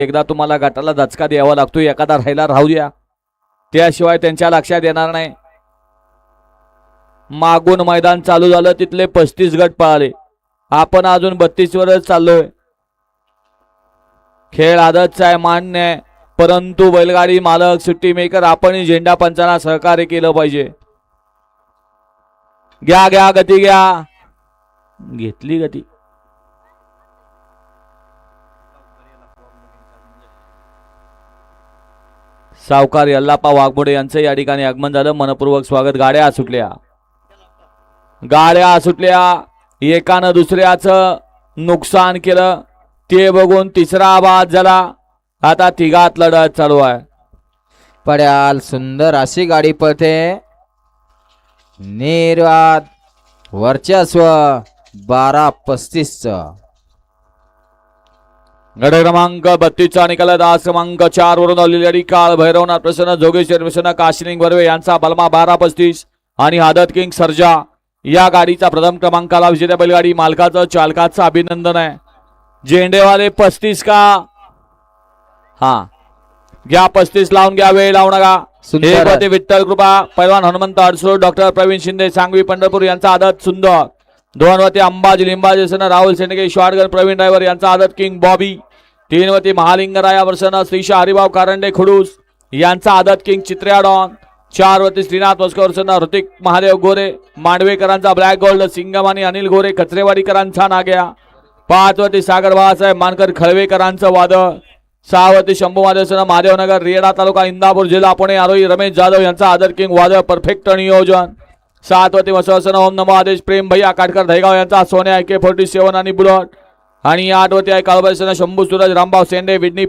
एकदा तुम्हाला गटाला धचका द्यावा लागतो, एखादा राहिला राहू द्या, त्याशिवाय त्यांच्या लक्षात येणार नाही. मागून मैदान चालू झालं, तिथले 35 गट पळाले. आपण अजून 32 वरच चाललोय. खेळ आदतचा आहे, मान्य आहे, परंतु बैलगाडी मालक, सुट्टी मेकर, आपण झेंडा पंचांना सहकार्य केलं पाहिजे. घ्या घ्या गती घ्या. घेतली गती. सावकार यल्लाप्पा वाघमोडे यांचं या ठिकाणी आगमन झालं. मनपूर्वक स्वागत. गाड्या सुटल्या, गाड्या सुटल्या. एकानं दुसऱ्याचं नुकसान केलं, ते बघून तिसरा बाद झाला. आता तिघात लढत चालू आहे. पड्याल सुंदर अशी गाडी पळते. निर्वाद वर्चस्व 12-35 गट क्रमांक 32 चा निकाल. दास क्रमांक 4 वरून आलेली काळ भैरवनाथ प्रसन्न जोगेश्वर मिशन काशिलिंग बर्वे यांचा बलमा 12-35 आणि आदत किंग सर्जा या गाडीचा प्रथम क्रमांकाला विजेत्या बैलगाडी मालकाचं चालकाचं अभिनंदन आहे. झेंडेवाले 35 का? हा घ्या, 35 लावून घ्या, वेळ लावू नका. हे विठ्ठल कृपा, पैलवान हनुमंत अडसूळ, डॉक्टर प्रवीण शिंदे सांगवी पंढरपूर यांचा आदत सुंदर. 2 वरती अंबाजी लिंबाजी सन राहुल सेंडगे शॉटगन प्रवीण ड्रायव्हर यांचा आदत किंग बॉबी. 3 वरती महालिंगराया वर्षन श्रीशा हरिभाऊ कारंडे खुडूस यांचा आदत किंग चित्र्या डॉन. 4 वरती श्रीनाथ वस्कर वर्षन ऋतिक महादेव गोरे मांडवेकरांचा ब्लॅक गोल्ड सिंगम आणि अनिल गोरे कचरेवाडीकरांचा नाग्या. 5 वरती सागर बाळासाहेब मानकर खळवेकरांचं वादळ. 6 वरती शंभू महादेव महादेवनगर रेडा तालुका इंदापूर जिल्हा पुणे आरोही रमेश जाधव यांचा आदर किंग वादळ परफेक्ट नियोजन. 7 वरती वसवसन ओम नमो आदेश प्रेम भैया काटकर दहेगाव यांचा सोन्या AK-47 आणि बुलट. आणि 8 वरती आहे काळभैरसन शंभू सूरज रामभाऊ सेंडे विडणी